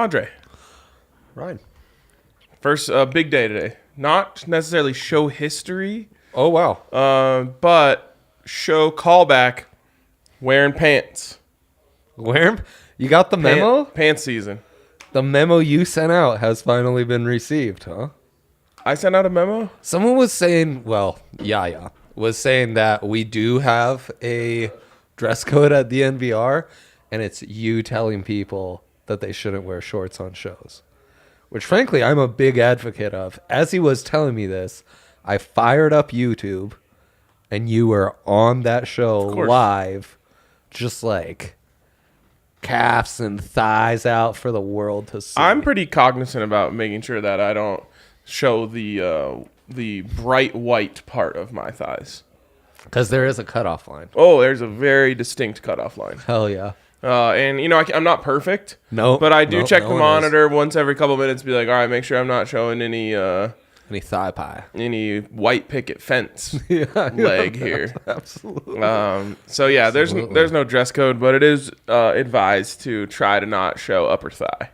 Andre. Ryan. First big day today. Not necessarily show history, Oh, wow. but show callback wearing pants. Where? You got the memo? Pants season. The memo you sent out has finally been received, huh? I sent out a memo? Someone was saying, Yaya was saying that we do have a dress code at DNVR, and it's you telling people that they shouldn't wear shorts on shows. Which, frankly, I'm a big advocate of. As he was telling me this, I fired up YouTube, and you were on that show live, just like calves and thighs out for the world to see. I'm pretty cognizant about making sure that I don't show the bright white part of my thighs. Because there is a cutoff line. Oh, there's a very distinct cutoff line. Hell yeah. And, you know, I'm not perfect. No. But I do check the monitor once every couple minutes, be like, all right, make sure I'm not showing any thigh pie. Any white picket fence leg here. Absolutely. So, yeah, there's no dress code, but it is advised to try to not show upper thigh.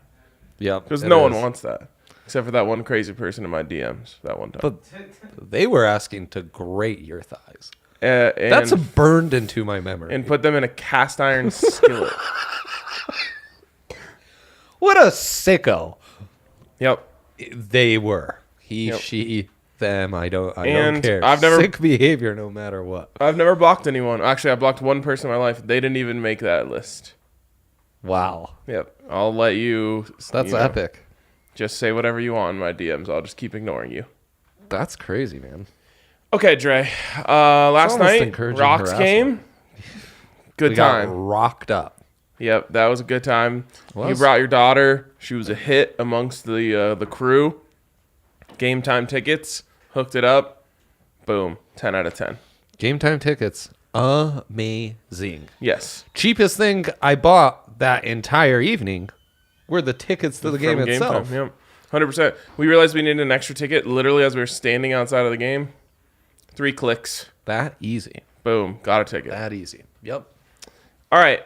Yep. Because no one wants that. Except for that one crazy person in my DMs that one time. But they were asking to grate your thighs. That's burned into my memory. And put them in a cast iron skillet. What a sicko. Yep. They were. He, she, them. I don't care. Sick behavior no matter what. I've never blocked anyone. Actually, I blocked one person in my life. They didn't even make that list. Wow. Yep. I'll let you. That's epic. Just say whatever you want in my DMs. I'll just keep ignoring you. That's crazy, man. Okay, Dre. Last night, Rocks came. Good time. Got rocked up. Yep, that was a good time. You brought your daughter. She was a hit amongst the crew. Game time tickets. Hooked it up. Boom. 10 out of 10. Game time tickets. Amazing. Yes. Cheapest thing I bought that entire evening were the tickets to the game itself. Yep. 100%. We realized we needed an extra ticket literally as we were standing outside of the game. 3 clicks. That easy. Boom. Got a ticket. That easy. Yep. All right.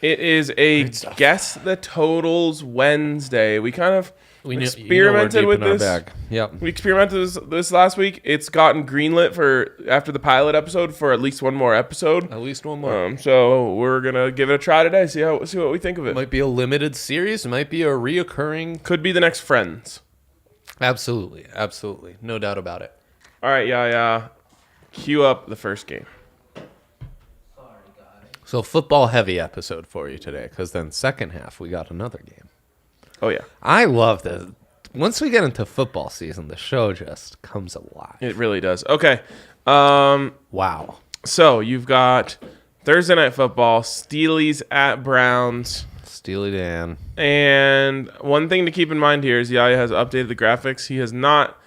It is a Guess the Totals Wednesday. We kind of experimented with this. Yep. We experimented this last week. It's gotten greenlit for after the pilot episode for at least one more episode. At least one more. So we're gonna give it a try today. See what we think of it. Might be a limited series. It might be a reoccurring. Could be the next Friends. Absolutely. Absolutely. No doubt about it. All right. Yeah. Cue up the first game. So football heavy episode for you today, because then second half we got another game. Oh yeah, I love this. Once we get into football season, the show just comes alive. It really does. Okay. Wow. So you've got Thursday Night Football, Steelers at Browns. Steely Dan. And one thing to keep in mind here is Yaya has updated the graphics. He has not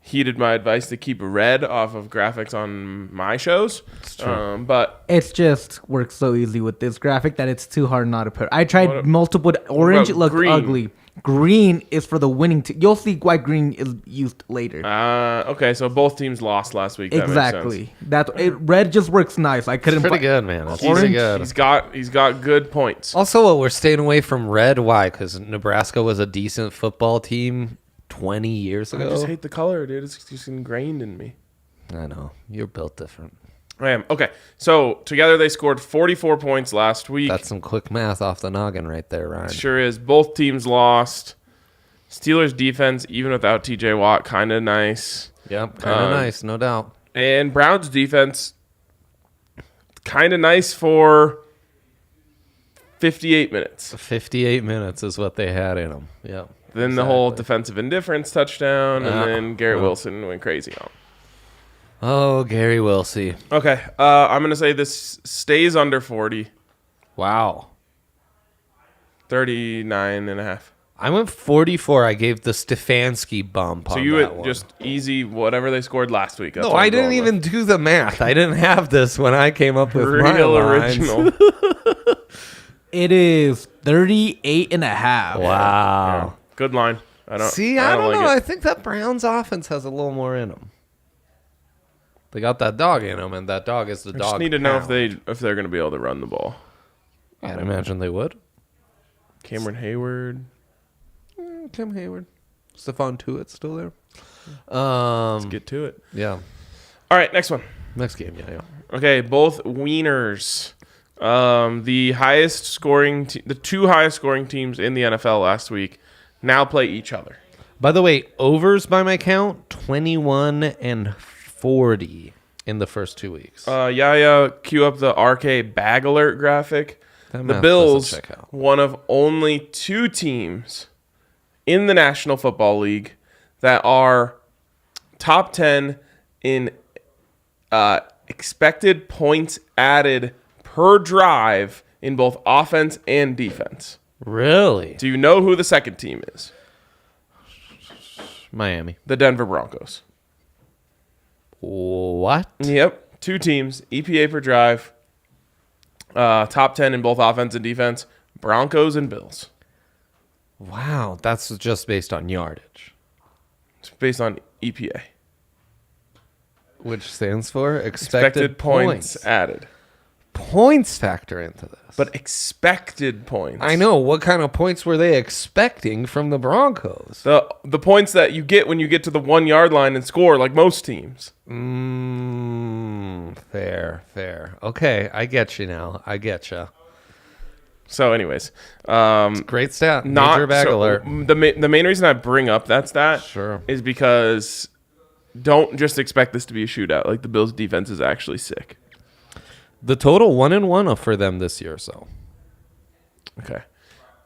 heeded my advice to keep red off of graphics on my shows. It's true. But it's just works so easy with this graphic that it's too hard not to put. I tried multiple. Orange looked ugly. Green is for the winning team. You'll see why green is used later. Okay, so both teams lost last week. Exactly. Red just works nice. I couldn't. It's pretty good, man. That's pretty good. He's got good points. Also, we're staying away from red. Why? Because Nebraska was a decent football team 20 years ago. I just hate the color, dude. It's just ingrained in me. I know. You're built different. I am. Okay, so together they scored 44 points last week. That's some quick math off the noggin right there, Ryan. It sure is. Both teams lost. Steelers defense, even without TJ Watt, kind of nice. Yep, kind of nice, no doubt. And Browns defense, kind of nice for 58 minutes. 58 minutes is what they had in them. Yep. Then the whole defensive indifference touchdown, and then Garrett Wilson went crazy on him. Oh, Gary Wilsey. Okay, I'm going to say this stays under 40. Wow. 39 and a half. I went 44. I gave the Stefanski bump on So you that went one. just easy whatever they scored last week. That's No, what I I'm didn't going even do the math. I didn't have this when I came up with my Real lines. original. It is 38 and a half. Wow. Yeah, good line. I don't know. Like I think that Browns offense has a little more in them. They got that dog in them, and that dog is the I dog. just need to know pound. if they're going to be able to run the ball. I'd imagine they would. Cameron Hayward. Cam Hayward. Stephon Tuitt's still there. Let's get to it. Yeah. All right, next one. Next game, yeah. Okay, both wieners. The two highest scoring teams in the NFL last week now play each other. By the way, overs by my count, 21 and 40 in the first 2 weeks. Cue up the RK bag alert graphic. That The math Bills, doesn't check out. one of only 2 teams in the National Football League that are top 10 in expected points added per drive in both offense and defense. Really? Do you know who the second team is? Miami. The Denver Broncos. What? Yep. 2 teams, EPA per drive, top 10 in both offense and defense, Broncos and Bills. Wow, that's just based on yardage. It's based on EPA. Which stands for Expected points added. Points factor into this. But expected points. I know. What kind of points were they expecting from the Broncos? The points that you get when you get to the 1 yard line and score, like most teams. Fair. Okay, I get you now. I get you. So, anyways, Great stat. Major bag alert. The main reason I bring up that stat is because don't just expect this to be a shootout. Like, the Bills' defense is actually sick. The total 1-1 for them this year, so. Okay.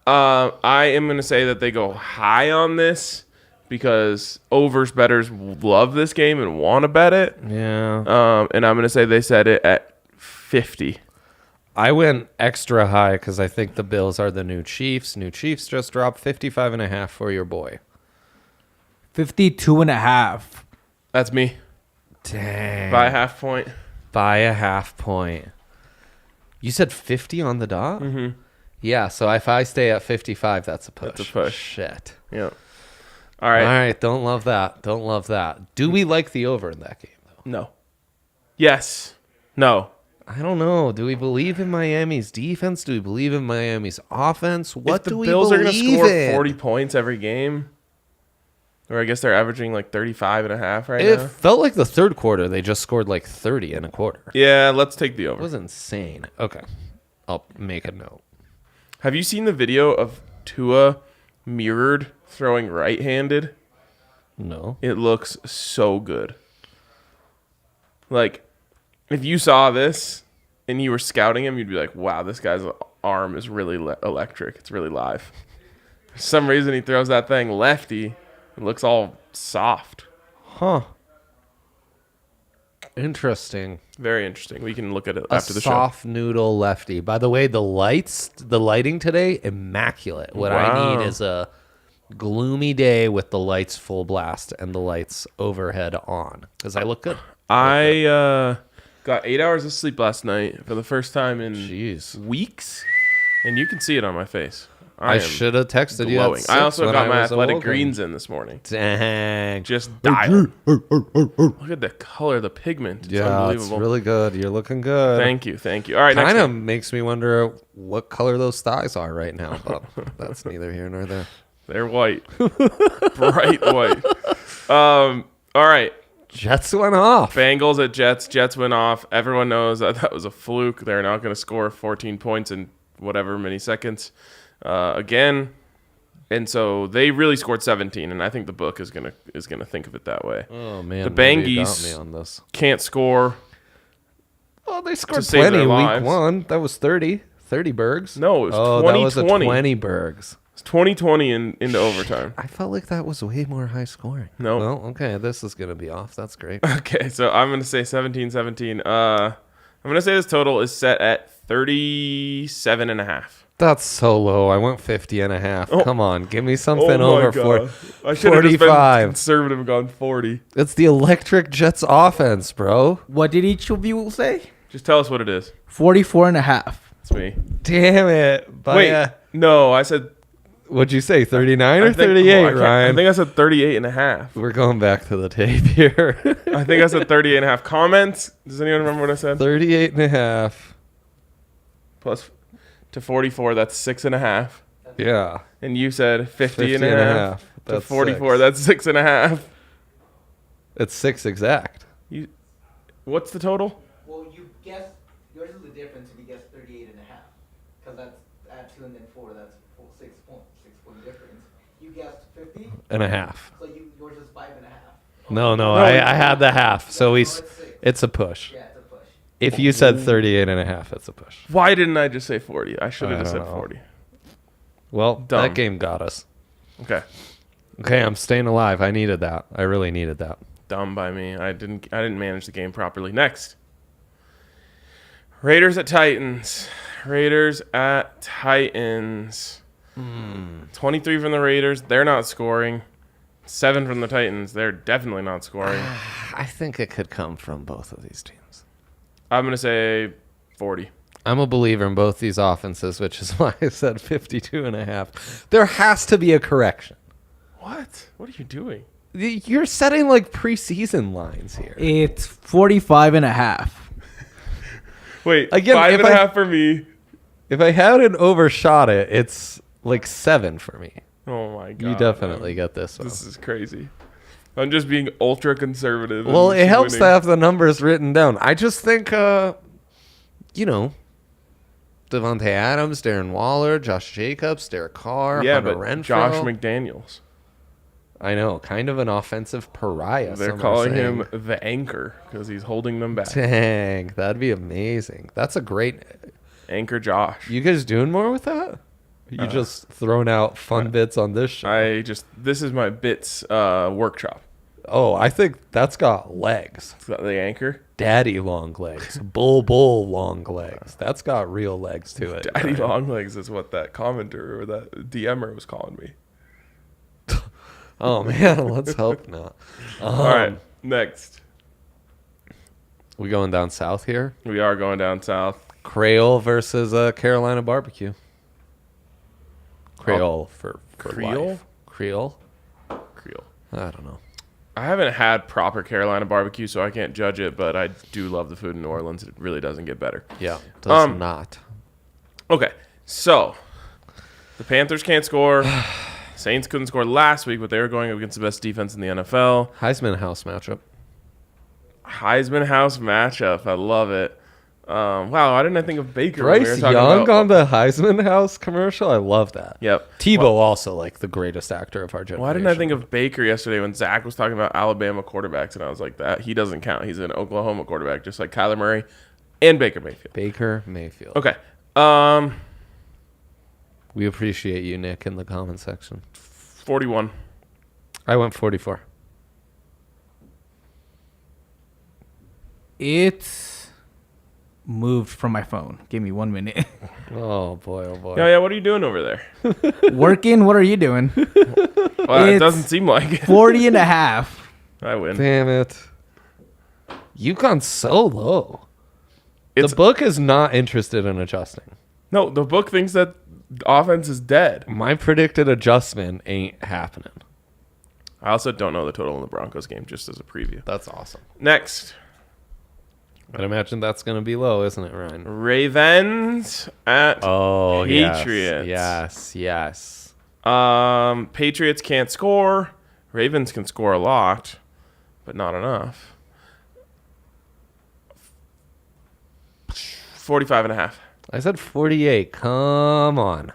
I am going to say that they go high on this because overs bettors love this game and want to bet it. Yeah. And I'm going to say they set it at 50. I went extra high because I think the Bills are the new Chiefs. New Chiefs just dropped 55.5 for your boy. 52.5. That's me. Dang. By a half point. By a half point. You said 50 on the dot? Mm-hmm. Yeah, so if I stay at 55, that's a push. That's a push. Shit. Yeah. All right. All right, don't love that. Do we like the over in that game, though? No. Yes. No. I don't know. Do we believe in Miami's defense? Do we believe in Miami's offense? What do we Bills believe are going to score in? 40 points every game, or I guess they're averaging like 35.5 right It now. felt like the third quarter, they just scored like 30 in a quarter. Yeah, let's take the It over. was insane. Okay. I'll make a note. Have you seen the video of Tua mirrored throwing right-handed? No. It looks so good. Like, if you saw this and you were scouting him, you'd be like, wow, this guy's arm is really electric. It's really live. For some reason, he throws that thing lefty. It looks all soft. Huh. Interesting. Very interesting. We can look at it A after the show. soft noodle lefty. By the way, the lighting today, immaculate. What I Wow. need is a gloomy day with the lights full blast and the lights overhead on because I look good. I got 8 hours of sleep last night for the first time in Jeez. weeks, and you can see it on my face. I am should have texted you. glowing. At I also 6 when got my was athletic awoken. greens in this morning. Dang. Just dialed. Look at the color, the pigment. It's Yeah, it's unbelievable. really good. You're looking good. Thank you. All right, next Kind of one. makes me wonder what color those thighs are right now, but that's neither here nor there. They're white, bright white. All right, Jets went off. Bengals at Jets. Jets went off. Everyone knows that was a fluke. They're not going to score 14 points in whatever many seconds again. And so they really scored 17, and I think the book is gonna think of it that way. Oh man, The maybe you got Bengies me on this. can't score. Oh, they scored save plenty their week lives. 1. That was 30 bergs. No, it was Oh, 2020. that was a 20 bergs. It's 2020 into overtime. I felt like that was way more high scoring. No. Well, okay, this is going to be off. That's great. Okay, so I'm gonna say 17-17. I'm gonna say this total is set at 37.5. That's so low. I went 50.5. Oh. Come on, give me something over for I should have just been 45. conservative and gone 40. It's the electric Jets offense, bro. What did each of you say? Just tell us what it is. 44.5. It's me. Damn it. Wait, no, I said What'd you say, 39 or I think- 38, I Ryan? think I said 38.5. We're going back to the tape here. I think I said 38.5. Comments? Does anyone remember what I said? 38.5. Plus to 44, that's 6.5. Yeah. And you said 50 and a 50 and a half half. to That's 44. 6. That's 6.5. It's 6 exact. What's the total? Well, you guess yours is the difference if you guess 38 and a half. Because that's add 2 and then 4. That's 6 point difference. You guessed 50. And a half. So yours is 5 and a half. No, I had the half. So it's a push. Yeah, it's a push. If you said 38 and a half, it's a push. Why didn't I just say 40? I should have I just said don't know. 40. Well, Dumb. that game got us. Okay. Okay, I'm staying alive. I needed that. I really needed that. Dumb by me. I didn't manage the game properly. Next. Raiders at Titans. 23 from the Raiders. They're not scoring. 7 from the Titans. They're definitely not scoring. I think it could come from both of these teams. I'm going to say 40. I'm a believer in both these offenses, which is why I said 52 and a half. There has to be a correction. What? What are you doing? You're setting like preseason lines here. It's 45 and a half. Wait, Again, 5.5 for me. If I hadn't overshot it, it's like 7 for me. Oh my god. You definitely get this one. This is crazy. I'm just being ultra conservative. Well, and it helps to winning. have the numbers written down. I just think, Devontae Adams, Darren Waller, Josh Jacobs, Derek Carr, Yeah, Hunter but Renfrow. Josh McDaniels. I know, kind of an offensive pariah. They're some are calling saying. him the anchor because he's holding them back. Dang, that'd be amazing. That's a great. Anchor Josh. You guys doing more with that? You just throwing out fun bits on this show? This is my bits workshop. Oh, I think that's got legs. It's got the anchor. Daddy long legs. Bull long legs. That's got real legs to it. Daddy long legs is what that commenter or that DMer was calling me. Oh, man. Let's hope not. All right, next. We going down south here? We are going down south. Creole versus Carolina barbecue. Creole for Creole? life. Creole? Creole. I don't know. I haven't had proper Carolina barbecue, so I can't judge it, but I do love the food in New Orleans. It really doesn't get better. Yeah, does not. Okay, so the Panthers can't score. Saints couldn't score last week, but they were going up against the best defense in the NFL. Heisman House matchup. Heisman House matchup. I love it. Wow, why didn't I think of Baker? Bryce Young on the Heisman House commercial? I love that. Yep. Tebow also like the greatest actor of our generation. Why didn't I think of Baker yesterday when Zach was talking about Alabama quarterbacks, and I was like, that he doesn't count. He's an Oklahoma quarterback, just like Kyler Murray and Baker Mayfield. Baker Mayfield. Okay. We appreciate you, Nick, in the comment section. 41. I went 44. It's moved from my phone. Give me 1 minute. Oh, boy, oh, boy. Yeah, what are you doing over there? Working? What are you doing? Well, it It's doesn't seem like it. 40 and a half. I win. Damn it. You've gone so low. It's, The book is not interested in adjusting. no, the book thinks that offense is dead. My predicted adjustment ain't happening. I also don't know the total in the Broncos game, just as a preview. That's awesome. Next, I'd imagine that's going to be low, isn't it, Ryan? Ravens at Patriots. Yes. Patriots can't score. Ravens can score a lot, but not enough. 45 and a half. I said 48. Come on.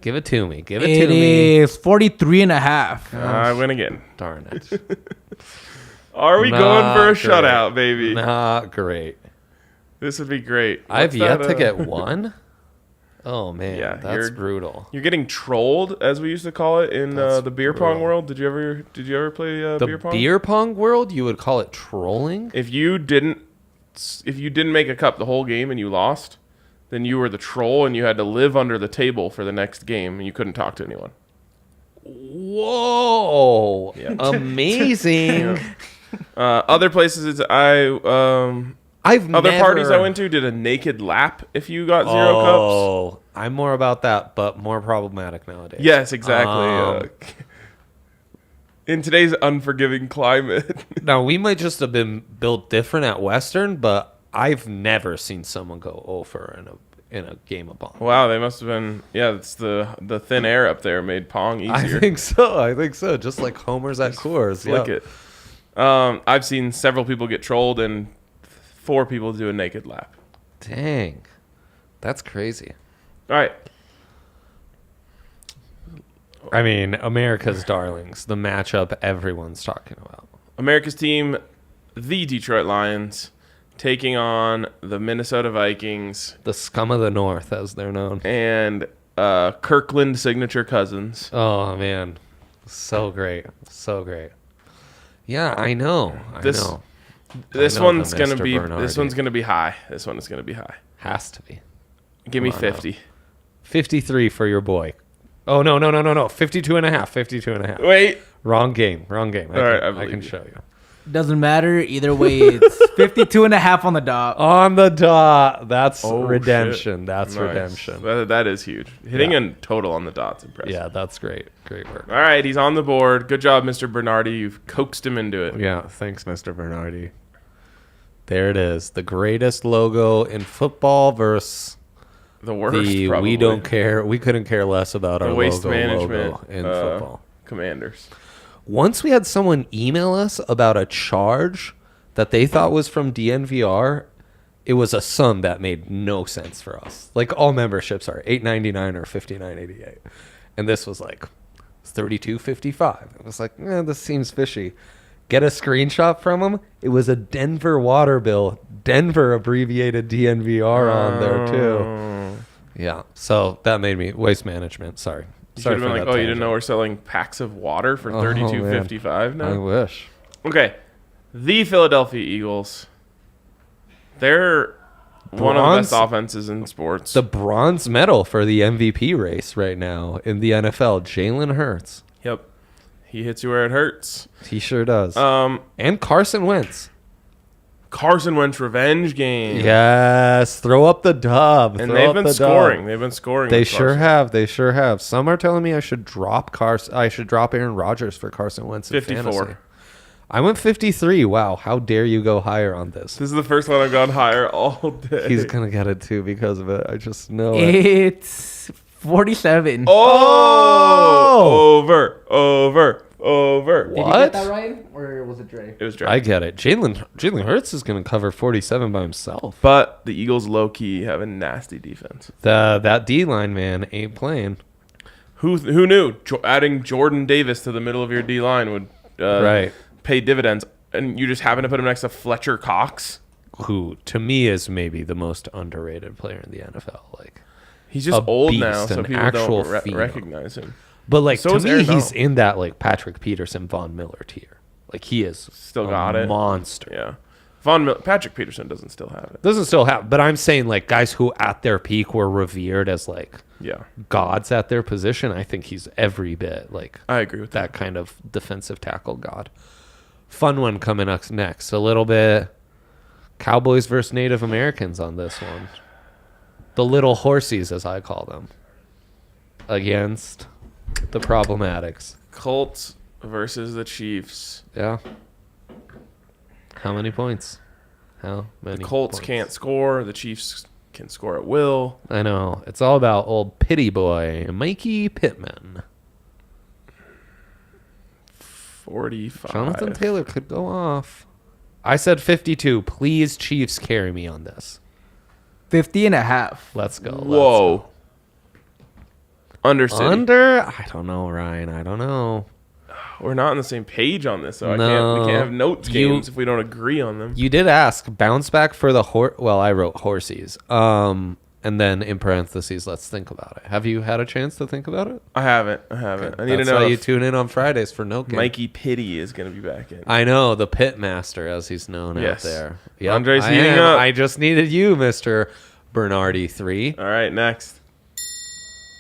Give it to me. Give it It to me. is 43 and a half. I win again. Darn it. Are we Not going for a great. shutout, baby? Not great. This would be great. I've What's yet that, to get one. Oh, man. Yeah, That's brutal. You're getting trolled, as we used to call it in That's the beer pong brutal. world. Did you ever play The beer pong? beer pong world, you would call it trolling? If you didn't make a cup the whole game and you lost, then you were the troll and you had to live under the table for the next game and you couldn't talk to anyone. Whoa. Yeah. Amazing. Other places, other parties I went to did a naked lap if you got 0 cups. Oh, I'm more about that, but more problematic nowadays. Yes, exactly. In today's unforgiving climate. Now, we might just have been built different at Western, but I've never seen someone go over in a game of Pong. Wow, they must have been. Yeah, it's the thin air up there made Pong easier. I think so. Just like homers at Coors. Flick it. I've seen several people get trolled and 4 people do a naked lap. Dang. That's crazy. All right. I mean, America's darlings, the matchup everyone's talking about. America's team, the Detroit Lions, taking on the Minnesota Vikings. The scum of the North, as they're known. And Kirkland signature cousins. Oh, man. So great. So great. Yeah, I know. This one's gonna be high. This one is gonna be high. Has to be. Give me 50. 53 for your boy. Oh, no. 52 and a half. 52 and a half. Wait. Wrong game. I can show you. Doesn't matter. Either way, it's 52 and a half on the dot. On the dot. That's redemption. Shit. That's nice. Redemption. That is huge. Hitting a total on the dot's impressive. Yeah, that's great. Great work. All right, he's on the board. Good job, Mr. Bernardi. You've coaxed him into it. Yeah, thanks, Mr. Bernardi. There it is. The greatest logo in football versus the worst, probably. We don't care. We couldn't care less about our waste logo management in football. Commanders. Once we had someone email us about a charge that they thought was from DNVR, it was a sum that made no sense for us. Like all memberships are $8.99 or $59.88, and this was like $32.55. It was like, this seems fishy. Get a screenshot from them. It was a Denver water bill. Denver abbreviated DNVR on there too. Yeah, so that made me waste management. Sorry. You should have been like, you didn't know we're selling packs of water for $32.55 now? I wish. Okay. The Philadelphia Eagles. They're one of the best offenses in sports. The bronze medal for the MVP race right now in the NFL. Jalen Hurts. Yep. He hits you where it hurts. He sure does. And Carson Wentz. Carson Wentz revenge game. Yes, throw up the dub. And they've been scoring. They've been scoring. They sure have. They sure have. Some are telling me I should drop Aaron Rodgers for Carson Wentz. 54. Fantasy. I went 53. Wow, how dare you go higher on this? This is the first one I've gone higher all day. He's gonna get it too because of it. I just know it. It's 47. Oh! Over. What? Did you get that right, or was it Dre? It was Dre. I get it. Jalen Hurts is going to cover 47 by himself. But the Eagles low-key have a nasty defense. That D-line, man, ain't playing. Who knew? Adding Jordan Davis to the middle of your D-line would pay dividends. And you just happen to put him next to Fletcher Cox? Who, to me, is maybe the most underrated player in the NFL. Like, he's just old beast, now, so people don't recognize him. But, like, so to me, he's Donald. in that, like, Patrick Peterson, Von Miller tier. Like, he is still got it. Monster. Yeah. Patrick Peterson doesn't still have it. Doesn't still have, but I'm saying, like, guys who at their peak were revered as, like, gods at their position. I think he's every bit, like, I agree with that kind of defensive tackle god. Fun one coming up next. A little bit Cowboys versus Native Americans on this one. The little horsies, as I call them, against the problematics. Colts versus the Chiefs. Yeah. How many points? How many? The Colts can't score. The Chiefs can score at will. I know. It's all about old pity boy, Mikey Pittman. 45. Jonathan Taylor could go off. I said 52. Please, Chiefs, carry me on this. 50 and a half. Let's go. Whoa. Under? I don't know, Ryan. I don't know. We're not on the same page on this, so No. we can't have notes games if we don't agree on them. You did ask bounce back for the well, I wrote horsies. And then in parentheses, let's think about it. Have you had a chance to think about it? I haven't. Okay. I need That's to know why you if tune in on Fridays for no game. Mikey Pitty is going to be back in. I know, the pit master, as he's known out there. Yep, Andre's heating up. I just needed you, Mr. Bernardi 3. All right, next.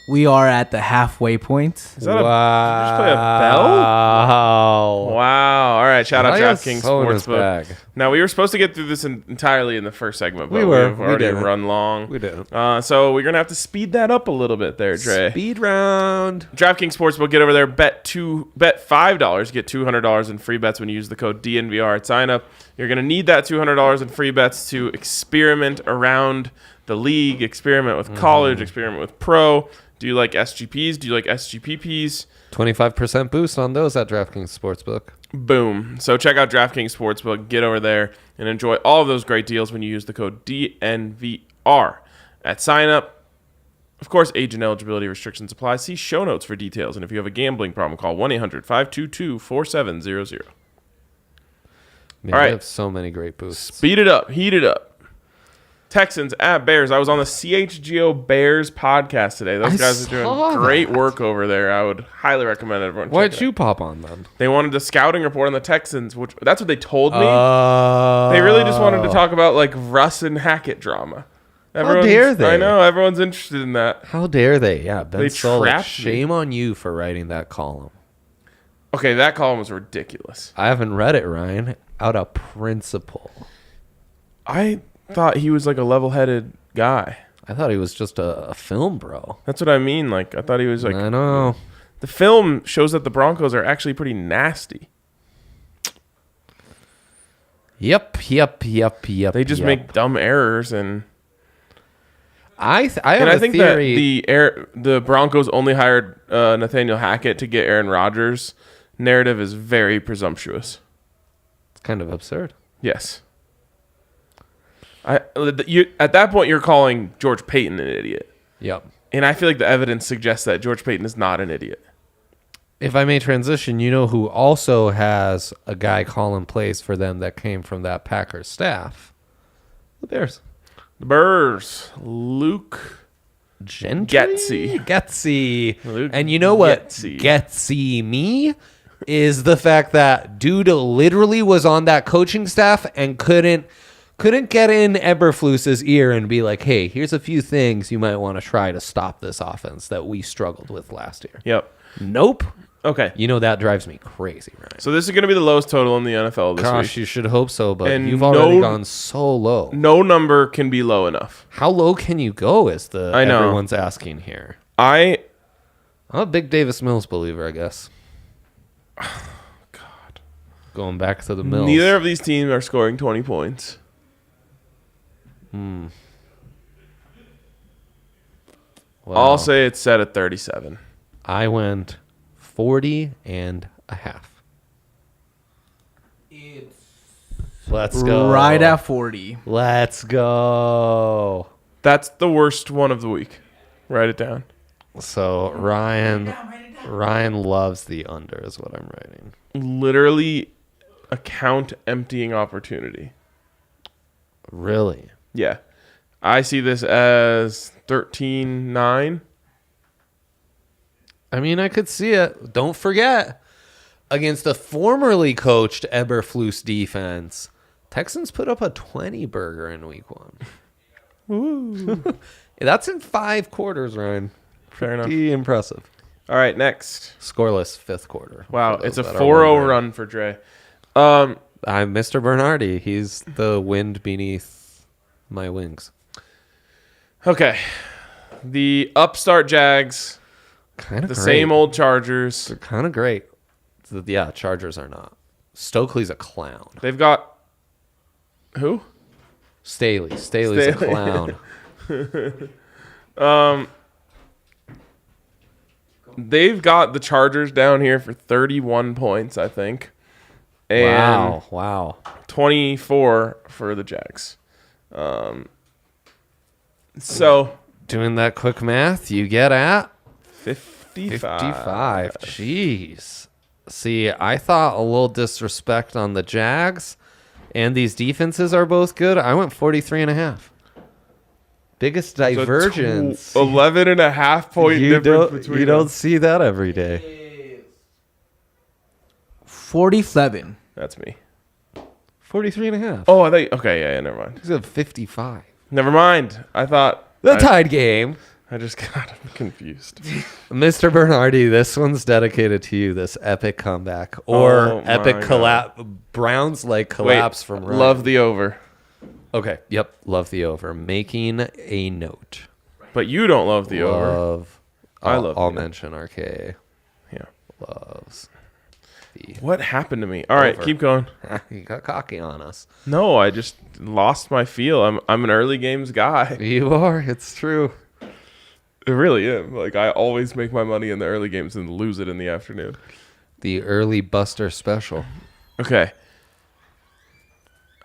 We are at the halfway point. Is that wow. Just play a bell? Wow. All right. Shout out DraftKings Sportsbook. Now, we were supposed to get through this entirely in the first segment, but we've already run long. We did. So we're going to have to speed that up a little bit there, Dre. Speed round. DraftKings Sportsbook. Get over there. Bet $5. Get $200 in free bets when you use the code DNVR at sign up. You're going to need that $200 in free bets to experiment around the league, experiment with college, experiment with pro. Do you like SGPs? Do you like SGPPs? 25% boost on those at DraftKings Sportsbook. Boom. So check out DraftKings Sportsbook. Get over there and enjoy all of those great deals when you use the code DNVR at sign up. Of course, age and eligibility restrictions apply. See show notes for details. And if you have a gambling problem, call 1-800-522-4700. Man, All right. We have so many great boosts. Speed it up. Heat it up. Texans at Bears. I was on the CHGO Bears podcast today. Those guys are doing great work over there. I would highly recommend everyone. Why'd you pop on them? They wanted a scouting report on the Texans, which that's what they told me. They really just wanted to talk about like Russ and Hackett drama. How dare they? I know everyone's interested in that. How dare they? Yeah, Ben Solak, trapped shame on you for writing that column. Okay, that column was ridiculous. I haven't read it, Ryan. Out of principle. I thought he was like a level-headed guy. I thought he was just a film bro. That's what I mean. Like I thought he was like. I know. The film shows that the Broncos are actually pretty nasty. Yep. They just make dumb errors and. I have I think theory. that the Broncos only hired Nathaniel Hackett to get Aaron Rodgers. Narrative is very presumptuous. It's kind of absurd. Yes. At that point, you're calling George Payton an idiot. Yep. And I feel like the evidence suggests that George Payton is not an idiot. If I may transition, you know who also has a guy calling plays for them that came from that Packers staff? The Bears. The Bears. Luke Getsy. Luke And you know what Getsy me is the fact that dude literally was on that coaching staff and couldn't get in Eberflus's ear and be like, hey, here's a few things you might want to try to stop this offense that we struggled with last year. Yep. Nope. Okay. You know, that drives me crazy, right? So this is going to be the lowest total in the NFL this Gosh, week. you should hope so, but And you've already gone so low. No number can be low enough. How low can you go is I know. everyone's asking here. I'm a big Davis Mills believer, I guess. God. Going back to the Mills. Neither of these teams are scoring 20 points. Wow. I'll say it's set at 37. I went 40 and a half. Let's go. Right at 40. Let's go. That's the worst one of the week. Write it down. So Ryan loves the under is what I'm writing. Literally account emptying opportunity. Really? Yeah. I see this as 13-9. I mean, I could see it. Don't forget, against the formerly coached Eberflus defense, Texans put up a 20 burger in week 1. Woo. That's in 5 quarters, Ryan. Fair enough. Pretty impressive. All right, next. Scoreless 5th quarter. Wow, it's a 4-0 run for Dre. I'm Mr. Bernardi. He's the wind beneath my wings. Okay. The upstart Jags. Kind of the great. same old Chargers. They're kind of great. Yeah, Chargers are not. Stokely's a clown. They've got who? Staley's a clown. They've got the Chargers down here for 31 points, I think. And Wow. 24 for the Jags. So doing that quick math, you get at 55. Jeez. See, I thought a little disrespect on the Jags, and these defenses are both good. I went 43.5. Biggest divergence. 11.5 point difference between you don't see that every day. 47. That's me. 43.5. Oh, I think. Okay, yeah, never mind. He's at 55. Never mind. I thought The tied game. I just got confused. Mr. Bernardi, this one's dedicated to you, this epic comeback. Or epic collapse. Browns-like collapse from Ryan. Love the over. Okay, yep. Love the over. Making a note. But you don't love the over. I love I'll mention RK. Yeah. Loves. the What happened to me? All right, Over. keep going. You got cocky on us. No, I just lost my feel. I'm an early games guy. You are. It's true. I really am. Like, I always make my money in the early games and lose it in the afternoon. The early Buster special. Okay.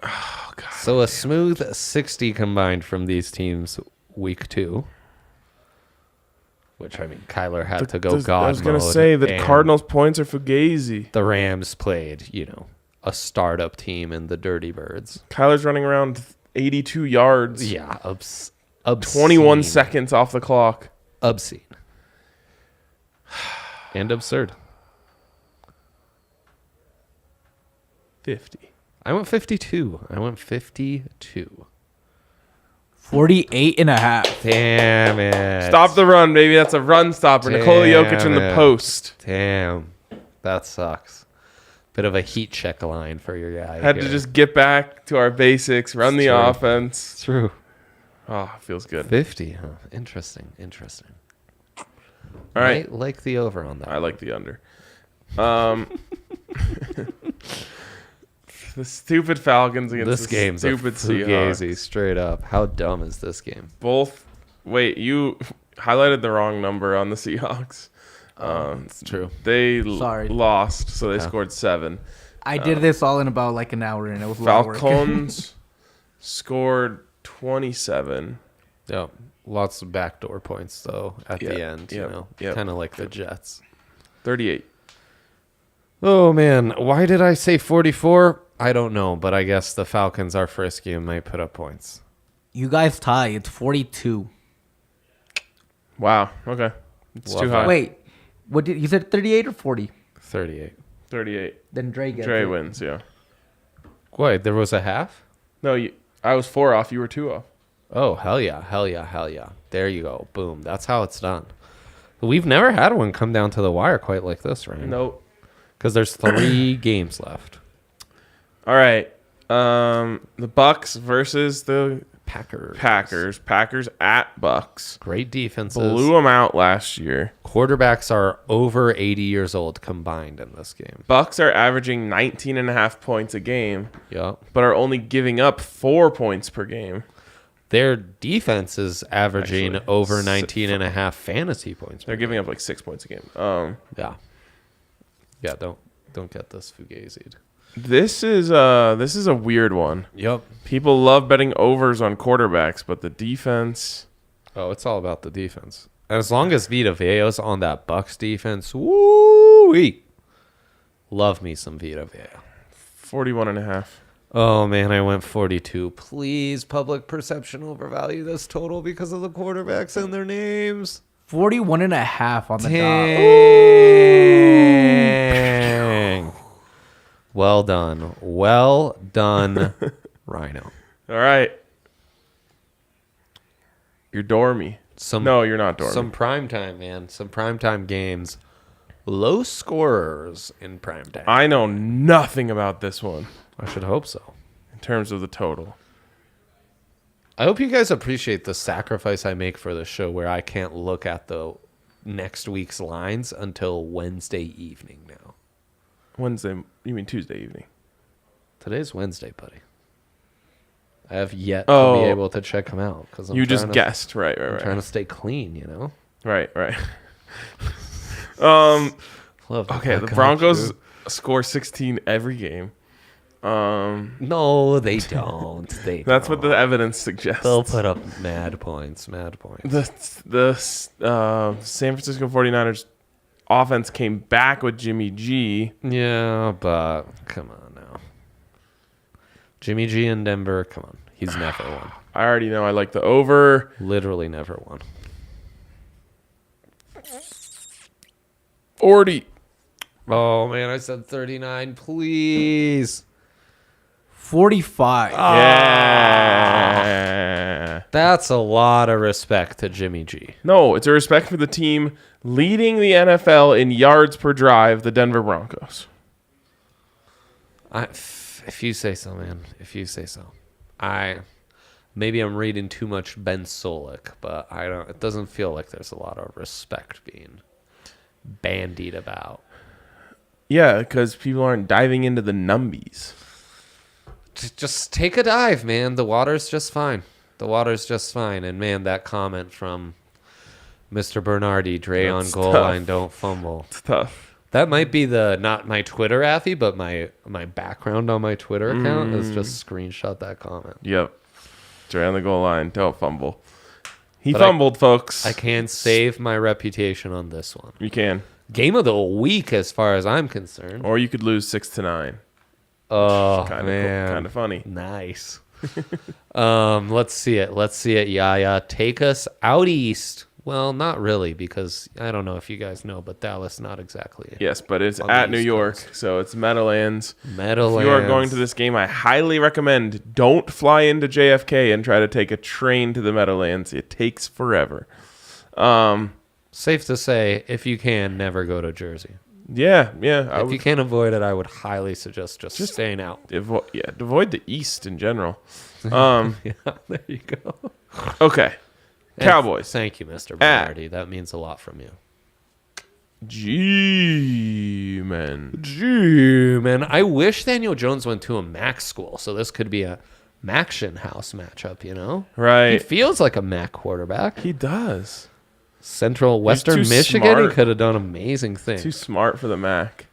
Oh, God. So a smooth 60 combined from these teams week 2. Which, I mean, Kyler had to go God mode. I was going to say that Cardinals points are fugazi. The Rams played, a startup team in the Dirty Birds. Kyler's running around 82 yards. Yeah, obscene. 21 seconds off the clock. Obscene. And absurd. 50. I went 52. 48.5. Damn it. Stop the run, baby. That's a run stopper. Nikola Jokic in the post. Damn. That sucks. Bit of a heat check line for your guy. Had to just get back to our basics, run the offense. It's true. Oh, feels good. 50, huh? Interesting. All right. I like the over on that. I like the under. The stupid Falcons against This the game's stupid a fugazi, Seahawks. straight up. How dumb is this game? Wait, you highlighted the wrong number on the Seahawks. It's true. They Sorry. lost, so they scored 7. I did this all in about like an hour, and it was a lot of work. Falcons scored 27. Yeah, lots of backdoor points though at the end. Kind of like the Jets. 38. Oh man, why did I say 44? I don't know, but I guess the Falcons are frisky and might put up points. You guys tie. It's 42. Wow. Okay. It's Love too that. high. Wait, what did you said? 38 or 40? 38. 38. Then Dre gets Dre it. wins, yeah. Wait, there was a half? No, I was 4 off. You were 2 off. Oh, hell yeah. There you go. Boom. That's how it's done. We've never had one come down to the wire quite like this, right? Nope. Because there's 3 games left. All right. The Bucks versus the Packers. Packers at Bucks. Great defenses. Blew them out last year. Quarterbacks are over 80 years old combined in this game. Bucks are averaging 19.5 points a game, Yep. but are only giving up 4 points per game. Their defense is averaging Actually, over 19 and a half fantasy points. They're giving up like 6 points a game. Yeah, don't get this fugazied. This is a weird one. Yep. People love betting overs on quarterbacks, but the defense. Oh, it's all about the defense. And as long as Vita Vea's on that Bucks defense, woo-wee. Love me some Vita Vea. 41.5. Oh, man, I went 42. Please, public perception overvalue this total because of the quarterbacks and their names. 41.5 on the dot. Dang. Well done, Rhino. All right. You're dormy. No, you're not dormy. Some primetime, man. Some primetime games. Low scorers in primetime. I know nothing about this one I should hope so. in terms of the total. I hope you guys appreciate the sacrifice I make for the show where I can't look at the next week's lines until Wednesday evening now. Wednesday, you mean Tuesday evening? Today's Wednesday, buddy. I have yet to be able to check them out because you just guessed, right? I'm trying to stay clean, you know. Right. Okay, the Broncos score 16 every game. No, they don't. That's what the evidence suggests. They'll put up mad points. The San Francisco 49ers offense came back with Jimmy G. Yeah, but come on now. Jimmy G in Denver, come on. He's never won. I already know I like the over. Literally never won. 40. Oh, man, I said 39. Please. 45. Yeah. That's a lot of respect to Jimmy G. No, it's a respect for the team leading the NFL in yards per drive, the Denver Broncos. If you say so, man. If you say so. Maybe I'm reading too much Ben Solik, but it doesn't feel like there's a lot of respect being bandied about. Yeah, because people aren't diving into the numbies. Just take a dive, man. The water's just fine. And, man, that comment from Mr. Bernardi, Dre on goal line, don't fumble. It's tough. That might be not my Twitter affy, but my background on my Twitter account is just screenshot that comment. Yep. Dre on the goal line, don't fumble. He fumbled, folks. I can save my reputation on this one. You can. Game of the week, as far as I'm concerned. Or you could lose 6-9. Oh, Man. Kind of funny. Nice. Let's see it. Yaya, take us out east. Well, not really, because I don't know if you guys know, but Dallas not exactly. Yes, but it's at New York, so it's Meadowlands. If you are going to this game, I highly recommend don't fly into JFK and try to take a train to the Meadowlands. It takes forever. Safe to say, if you can, never go to Jersey. Yeah. If you can't avoid it, I would highly suggest just staying out. Avoid the East in general. Yeah, there you go. Okay. Cowboys. Thank you, Mr. Bernardi. That means a lot from you. G-men. I wish Daniel Jones went to a Mac school, so this could be a Maction House matchup, you know? Right. He feels like a Mac quarterback. He does. Central Western Michigan, smart. He could have done amazing things. Too smart for the Mac.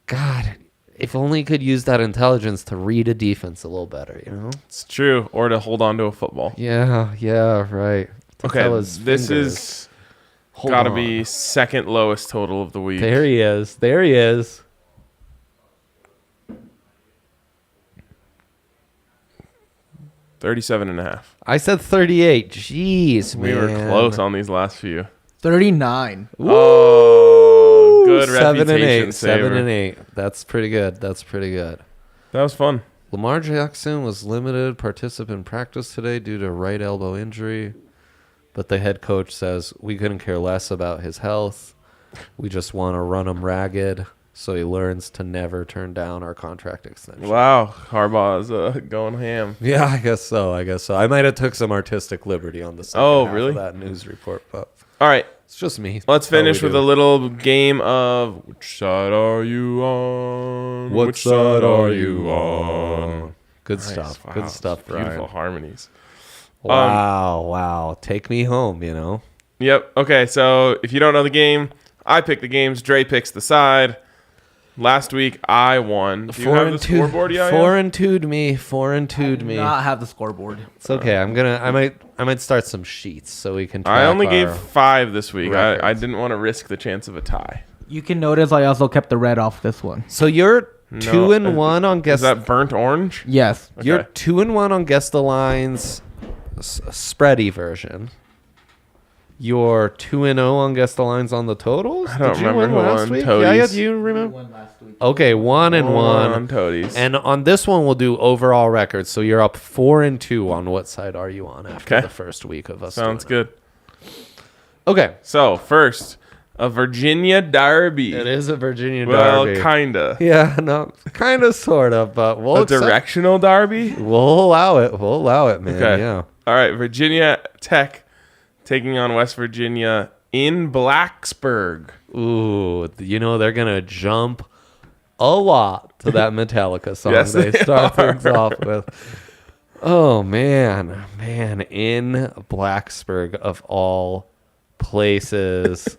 God, if only he could use that intelligence to read a defense a little better, you know? It's true. Or to hold on to a football. Yeah, right. Okay, this is got to be second lowest total of the week. There he is. 37.5. I said 38. Jeez, man. We were close on these last few. 39. Oh, good reputation saver. 7 and 8. That's pretty good. That was fun. Lamar Jackson was limited participant practice today due to right elbow injury. But the head coach says, we couldn't care less about his health. We just want to run him ragged so he learns to never turn down our contract extension. Wow. Harbaugh's going ham. Yeah, I guess so. I might have took some artistic liberty on the second half of that news report. But all right. It's just me. Let's finish with a little game of which side are you on? Which side are you on? Good stuff. Wow. Good stuff, Brian. Beautiful harmonies. Wow. Take me home, you know? Yep. Okay, so if you don't know the game, I pick the games. Dre picks the side. Last week, I won. Do you have the scoreboard yet? 4-2'd me. 4-2'd me. Not have the scoreboard. It's okay. I might start some sheets so we can track I only gave 5 this week. records. I didn't want to risk the chance of a tie. You can notice I also kept the red off this one. So you're 2-1 on guess. Is that burnt orange? Yes. Okay. You're 2-1 on guess the lines, spready version. You're 2-0 on guess the lines on the totals. I don't Did you remember win who last won. week? Toadies. Yeah, do you remember? Won last week. Okay, 1-1 on Toadies. And on this one, we'll do overall records. So you're up 4-2 on what side are you on after the first week of us? Sounds good. Okay. So first, a Virginia Derby. It is a Virginia Well, Derby. kinda. Yeah, no, kind of, sort of, but A directional derby? We'll allow it, man. Okay. Yeah. All right, Virginia Tech taking on West Virginia in Blacksburg. Ooh, you know they're gonna jump a lot to that Metallica song Yes, they they start are. things off with. Oh man, in Blacksburg of all places.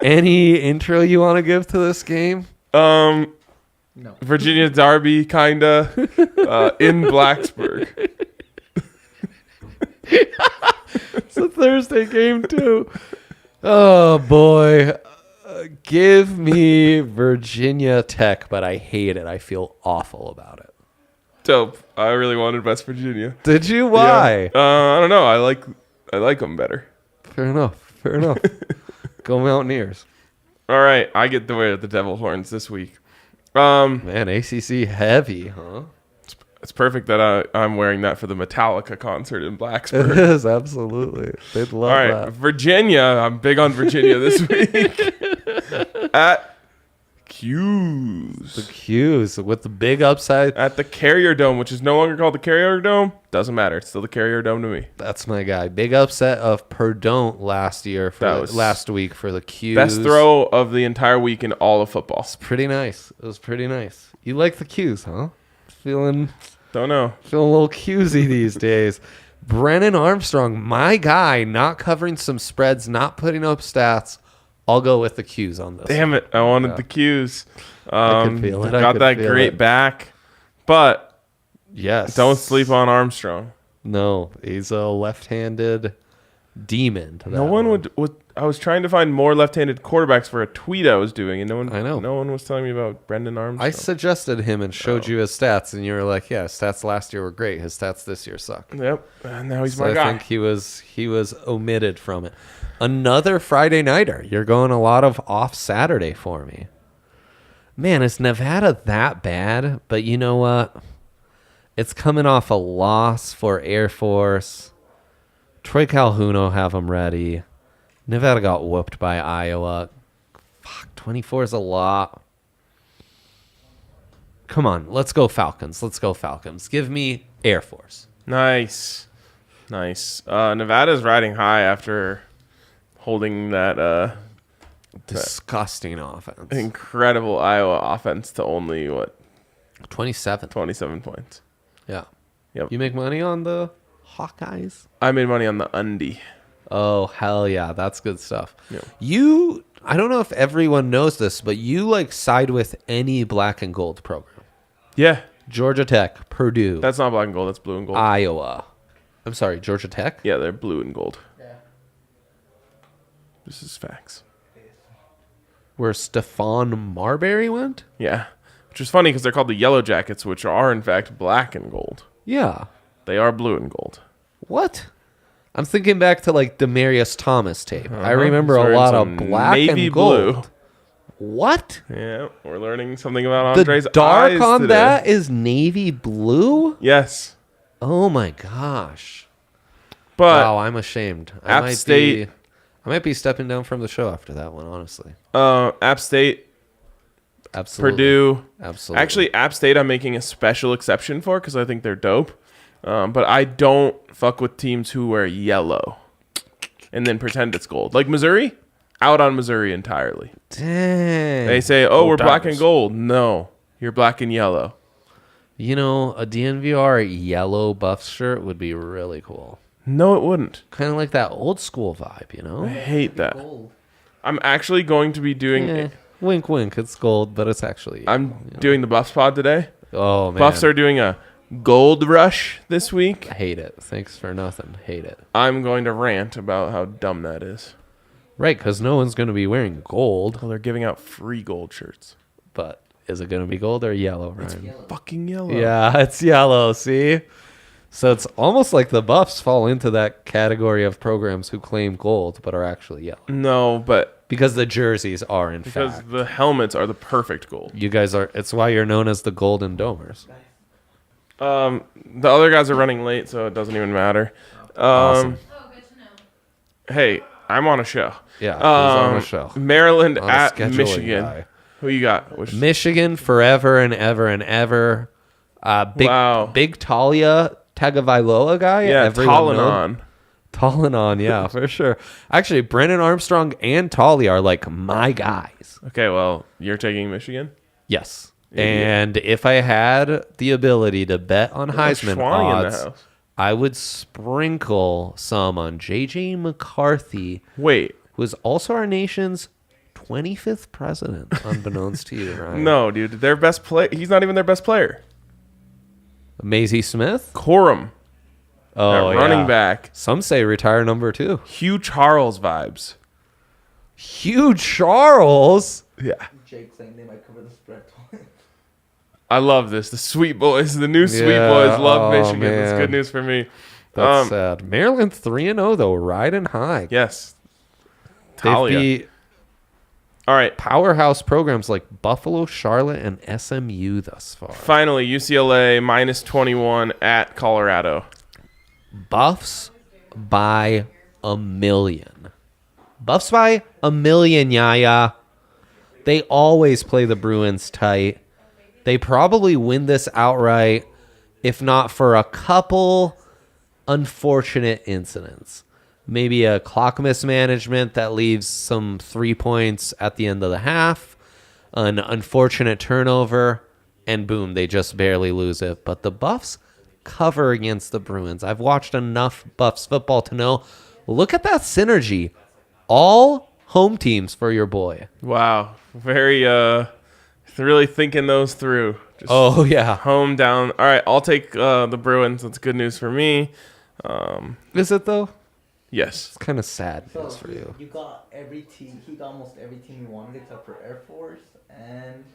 Any intro you want to give to this game? No. Virginia Derby, kinda, in Blacksburg. It's a Thursday game too. Oh boy. Give me Virginia Tech, but I hate it. I feel awful about it. Dope. I really wanted West Virginia. Did you? Why? Yeah. I don't know. I like them better. Fair enough. Go Mountaineers. All right, I get to wear the Devil Horns this week. Man, ACC heavy, huh? It's perfect that I'm wearing that for the Metallica concert in It Blacksburg. is, absolutely. They'd love All right, Virginia. I'm big on Virginia this week. At Q's. The Q's with the big upside. At the Carrier Dome, which is no longer called the Carrier Dome. Doesn't matter. It's still the Carrier Dome to me. That's my guy. Big upset of Perdon't last week for the Q's. Best throw of the entire week in all of football. It's pretty nice. It was pretty nice. You like the Q's, huh? Feeling a little Q'sy these days. Brennan Armstrong, my guy, not covering some spreads, not putting up stats. I'll go with the Q's on this. Damn it. I wanted the Q's. I could feel it. Got that great back. But yes, don't sleep on Armstrong. No, he's a left-handed demon. No one would. I was trying to find more left-handed quarterbacks for a tweet I was doing, and I know. No one was telling me about Brendan Armstrong. I suggested him and showed you his stats, and you were like, "Yeah, his stats last year were great. His stats this year suck." Yep. And now he's my guy. I think he was omitted from it. Another Friday nighter. You're going a lot of off Saturday for me. Man, is Nevada that bad? But you know what? It's coming off a loss for Air Force. Troy Calhoun will have them ready. Nevada got whooped by Iowa. Fuck, 24 is a lot. Come on, let's go Falcons. Give me Air Force. Nice. Nevada's riding high after holding that disgusting offense. Incredible Iowa offense to only 27 points. Yeah. Yep. You make money on the Hawkeyes? I made money on the Undie. Oh, hell yeah. That's good stuff. Yep. I don't know if everyone knows this, but you side with any black and gold program. Yeah. Georgia Tech, Purdue. That's not black and gold. That's blue and gold. Iowa. I'm sorry, Georgia Tech? Yeah, they're blue and gold. Yeah. This is facts. Where Stephon Marbury went? Yeah. Which is funny because they're called the Yellow Jackets, which are, in fact, black and gold. Yeah. They are blue and gold. What? I'm thinking back to Demarius Thomas tape. I remember a lot of black navy and gold. Blue. What? Yeah, we're learning something about Andre's The dark eyes on today. that is navy blue? Yes. Oh my gosh. But wow, I'm ashamed. App State. I might be stepping down from the show after that one, honestly. App State. Absolutely. Purdue. Absolutely. Actually, App State I'm making a special exception for because I think they're dope. But I don't fuck with teams who wear yellow and then pretend it's gold. Like Missouri, out on Missouri entirely. Dang. They say, Go we're black Tigers. and gold. No, you're black and yellow. You know, a DNVR yellow Buffs shirt would be really cool. No, it wouldn't. Kind of like that old school vibe, you know? I hate that. I'm actually going to be doing... Wink, wink. It's gold, but it's actually... I'm doing the Buffs pod today. Oh, man. Buffs are doing a gold rush this week. I hate it. Thanks for nothing. Hate it. I'm going to rant about how dumb that is. Right, because no one's going to be wearing gold. Well, they're giving out free gold shirts. But is it going to be gold or yellow, Ryan? Fucking yellow. Yeah, it's yellow, see? So it's almost like the Buffs fall into that category of programs who claim gold but are actually yellow. No, but... Because the jerseys are, in Because fact. the helmets are the perfect gold. You guys are... It's why you're known as the Golden Domers. The other guys are running late, so it doesn't even matter. Awesome. Oh, good to know. Hey, I'm on a show. Yeah, he's on a show. Maryland On a at scheduling Michigan. guy. Who you got? Which, Michigan forever and ever and ever. Big Talia Tagovailoa guy. yeah, Everyone knows. Tolanon. Tolanon, yeah, for sure. Actually, Brennan Armstrong and Talia are like my guys. Okay, well, you're taking Michigan? Yes. Idiot. And if I had the ability to bet on Heisman Schwanny in the odds, house. I would sprinkle some on J.J. McCarthy, Wait. who is also our nation's 25th president, unbeknownst to you, Ryan. No, dude. Their best play. He's not even their best player. Maisie Smith? Corum. Oh, at running yeah. back. Some say retire number 2. Hugh Charles vibes. Hugh Charles? Yeah. Jake saying they might cover the spread. I love this. The Sweet Boys, the new Sweet Yeah, Boys love oh, Michigan. That's man. good news for me. That's sad. Maryland 3-0, though, riding high. Yes. They've Talia. beat All right. powerhouse programs like Buffalo, Charlotte, and SMU thus far. Finally, UCLA minus 21 at Colorado. Buffs by 1 million. Buffs by 1 million, Yaya. They always play the Bruins tight. They probably win this outright, if not for a couple unfortunate incidents. Maybe a clock mismanagement that leaves some 3 points at the end of the half, an unfortunate turnover, and boom, they just barely lose it. But the Buffs cover against the Bruins. I've watched enough Buffs football to know, look at that synergy. All home teams for your boy. Wow. Very, really thinking those through. Just Yeah. home, down. All right, I'll take the Bruins. That's good news for me. Is it, though? Yes. It's kind of sad So news for you. You got every team. He got almost every team you wanted except for Air Force and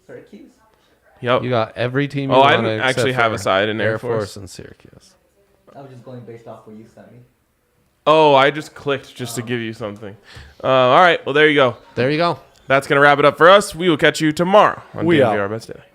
Syracuse. Yep. You got every team you I wanted didn't actually except have for a side in Air Force and Syracuse. I was just going based off what you sent me. Oh, I just clicked just to give you something. All right. Well, there you go. There you go. That's going to wrap it up for us. We will catch you tomorrow on We DNVR out. Best Daily.